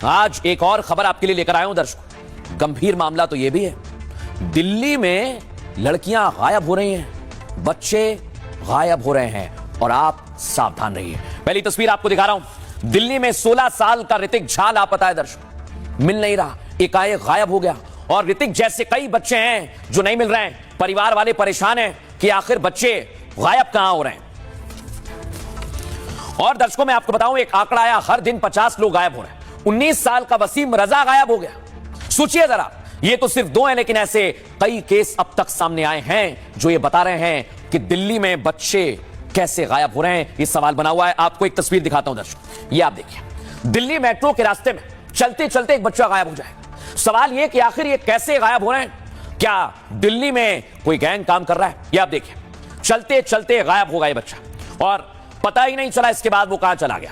आज एक और खबर आपके लिए लेकर आया हूं दर्शकों। गंभीर मामला तो यह भी है, दिल्ली में लड़कियां गायब हो रही हैं, बच्चे गायब हो रहे हैं और आप सावधान रहिए। पहली तस्वीर आपको दिखा रहा हूं। दिल्ली में 16 साल का ऋतिक झा लापता है दर्शकों, मिल नहीं रहा, एकाएक गायब हो गया। और ऋतिक जैसे कई बच्चे हैं जो नहीं मिल रहे हैं। परिवार वाले परेशान हैं कि आखिर बच्चे गायब कहां हो रहे हैं। और दर्शकों मैं आपको बताऊं, एक आंकड़ा आया, हर दिन 50 लोग गायब हो रहे हैं। 19 साल का वसीम रजा गायब हो गया। सोचिए जरा, ये तो सिर्फ 2 हैं, लेकिन ऐसे कई केस अब तक सामने आए हैं जो ये बता रहे हैं कि दिल्ली में बच्चे कैसे गायब हो रहे हैं। ये सवाल बना हुआ है। आपको एक तस्वीर दिखाता हूं दर्शकों, ये आप देखिए। दिल्ली मेट्रो के रास्ते में चलते चलते एक बच्चा गायब हो जाएगा। सवाल ये कि आखिर ये कैसे गायब हो रहे हैं? क्या दिल्ली में कोई गैंग काम कर रहा है? ये आप देखिए, चलते चलते गायब हो गया ये बच्चा और पता ही नहीं चला इसके बाद वो कहां चला गया।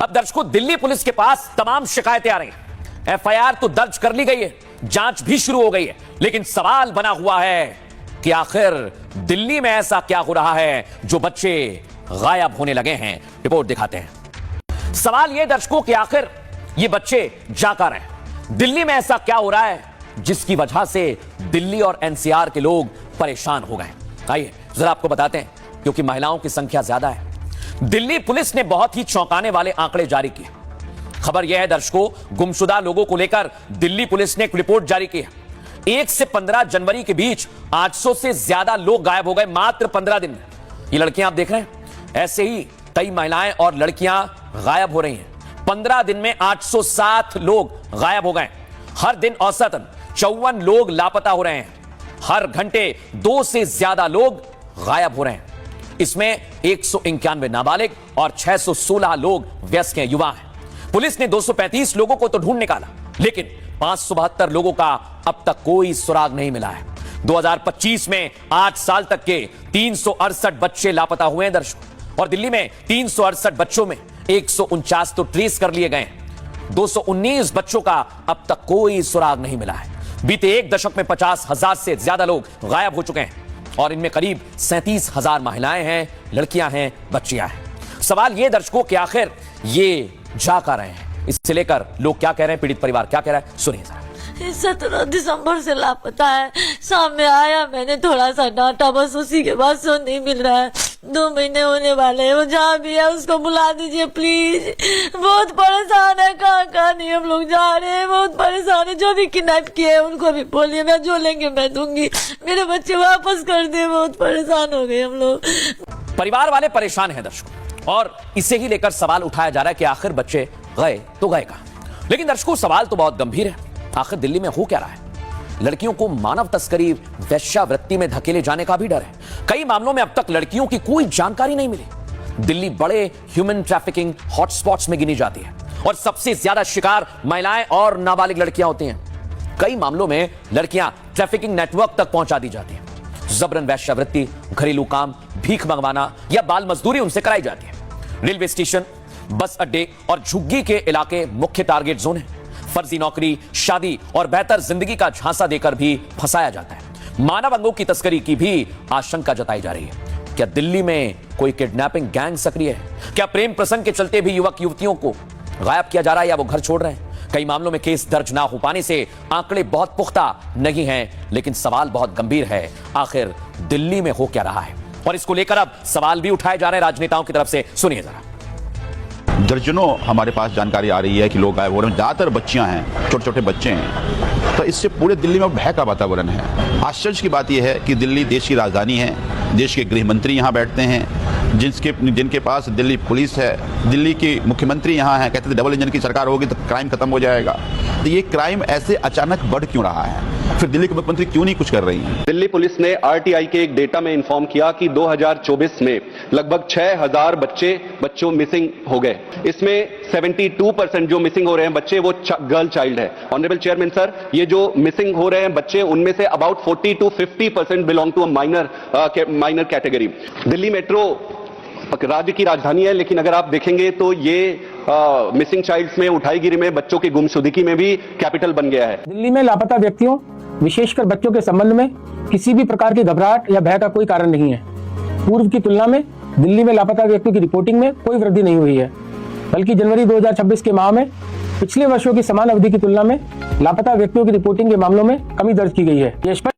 अब दर्शकों, दिल्ली पुलिस के पास तमाम शिकायतें आ रही हैं। एफआईआर तो दर्ज कर ली गई है, जांच भी शुरू हो गई है, लेकिन सवाल बना हुआ है कि आखिर दिल्ली में ऐसा क्या हो रहा है जो बच्चे गायब होने लगे हैं। रिपोर्ट दिखाते हैं। सवाल यह दर्शकों कि आखिर ये बच्चे जा कहां रहे हैं? दिल्ली में ऐसा क्या हो रहा है जिसकी वजह से दिल्ली और एनसीआर के लोग परेशान हो गए? आइए जरा आपको बताते हैं, क्योंकि महिलाओं की संख्या ज्यादा है। दिल्ली पुलिस ने बहुत ही चौंकाने वाले आंकड़े जारी किए। खबर यह है दर्शकों, गुमशुदा लोगों को लेकर दिल्ली पुलिस ने एक रिपोर्ट जारी की है। 1 से 15 जनवरी के बीच 800 से ज्यादा लोग गायब हो गए मात्र 15 दिन में। ये लड़कियां आप देख रहे हैं, ऐसे ही कई महिलाएं और लड़कियां गायब हो रही हैं। 15 दिन में 807 लोग गायब हो गए। हर दिन औसतन 54 लोग लापता हो रहे हैं। हर घंटे 2 से ज्यादा लोग गायब हो रहे हैं। इसमें 191 नाबालिग और 616 लोग वयस्क हैं, युवा हैं। पुलिस ने 235 लोगों को तो ढूंढ निकाला, लेकिन 572 लोगों का अब तक कोई सुराग नहीं मिला है। 2025 में 8 साल तक के 368 बच्चे लापता हुए हैं दर्शकों, और दिल्ली में 368 बच्चों में 149 तो ट्रेस कर लिए गए। 219 बच्चों का अब तक कोई सुराग नहीं मिला है। बीते एक दशक में 50,000 से ज्यादा लोग गायब हो चुके हैं, और इनमें करीब 37,000 महिलाएं हैं, लड़कियां हैं, बच्चियां हैं। सवाल यह दर्शकों कि आखिर ये जा कहां रहे हैं? इससे लेकर लोग क्या कह रहे हैं, पीड़ित परिवार क्या कह रहा है, सुनिए जरा। 17 दिसंबर से लापता है। सामने आया, मैंने थोड़ा सा डांटा, बस उसी के बाद से नहीं मिल रहा है। 2 महीने होने वाले हैं। वो जहाँ भी है उसको बुला दीजिए प्लीज। बहुत परेशान है, कहाँ कहाँ नहीं हम लोग जा रहे हैं, बहुत परेशान है। जो भी किडनैप किए उनको भी बोलिए, मैं जो लेंगे मैं दूंगी, मेरे बच्चे वापस कर दे। बहुत परेशान हो गए हम लोग। परिवार वाले परेशान हैं दर्शकों, और इसे ही लेकर सवाल उठाया जा रहा है कि आखिर बच्चे गए तो गए कहां? लेकिन दर्शकों सवाल तो बहुत गंभीर है। आखिर दिल्ली में हो क्या रहा है? लड़कियों को मानव तस्करी, वेश्यावृत्ति में धकेले जाने का भी डर है। कई मामलों में अब तक लड़कियों की कोई जानकारी नहीं मिली। दिल्ली बड़े ह्यूमन ट्रैफिकिंग हॉटस्पॉट्स में गिनी जाती है, और सबसे ज्यादा शिकार महिलाएं और नाबालिग लड़कियां होती हैं। कई मामलों में लड़कियां ट्रैफिकिंग नेटवर्क तक पहुंचा दी जाती हैं। जबरन वेश्यावृत्ति, घरेलू काम, भीख मंगवाना या बाल मजदूरी उनसे कराई जाती है। रेलवे स्टेशन, बस अड्डे और झुग्गी के इलाके मुख्य टारगेट जोन है। फर्जी नौकरी, शादी और बेहतर जिंदगी का झांसा देकर भी फंसाया जाता है। मानव अंगों की तस्करी की भी आशंका जताई जा रही है। क्या दिल्ली में कोई किडनैपिंग गैंग सक्रिय है? क्या प्रेम प्रसंग के चलते भी युवक युवतियों को गायब किया जा रहा है या वो घर छोड़ रहे हैं? कई मामलों में केस दर्ज ना हो पाने से आंकड़े बहुत पुख्ता नहीं हैं, लेकिन सवाल बहुत गंभीर है, आखिर दिल्ली में हो क्या रहा है? और इसको लेकर अब सवाल भी उठाए जा रहे हैं राजनेताओं की तरफ से, सुनिए जरा। दर्जनों हमारे पास जानकारी आ रही है कि लोग गायब हो रहे हैं। ज़्यादातर बच्चियां हैं, छोटे छोटे बच्चे हैं, तो इससे पूरे दिल्ली में भय का वातावरण है। आश्चर्य की बात यह है कि दिल्ली देश की राजधानी है, देश के गृह मंत्री यहाँ बैठते हैं, जिनके पास दिल्ली पुलिस है, दिल्ली की मुख्यमंत्री यहाँ हैं। कहते थे डबल इंजन की सरकार होगी तो क्राइम खत्म हो जाएगा। तो ये क्राइम ऐसे अचानक बढ़ क्यों रहा है? फिर दिल्ली के मुख्यमंत्री क्यों नहीं कुछ कर रही हैं? दिल्ली पुलिस ने आरटीआई के एक डेटा में इन्फॉर्म किया कि 2024 में लगभग 6,000 बच्चों मिसिंग हो गए। इसमें 72% जो मिसिंग हो रहे हैं बच्चे वो गर्ल चाइल्ड है। ऑनरेबल चेयरमैन सर, ये जो मिसिंग हो रहे हैं बच्चे, उनमें से about 40 to 50% belong to a minor category. Delhi metro राज्य की राजधानी है, लेकिन अगर आप देखेंगे तो ये मिसिंग चाइल्ड्स में, उठाईगिरी में, बच्चों की गुमशुदगी में भी कैपिटल बन गया है। दिल्ली में लापता व्यक्तियों, विशेषकर बच्चों के संबंध में किसी भी प्रकार की घबराहट या भय का कोई कारण नहीं है। पूर्व की तुलना में दिल्ली में लापता व्यक्तियों की रिपोर्टिंग में कोई वृद्धि नहीं हुई है, बल्कि जनवरी 2026 के माह में पिछले वर्षों की समान अवधि की तुलना में लापता व्यक्तियों की रिपोर्टिंग के मामलों में कमी दर्ज की गई है। ये स्पष्ट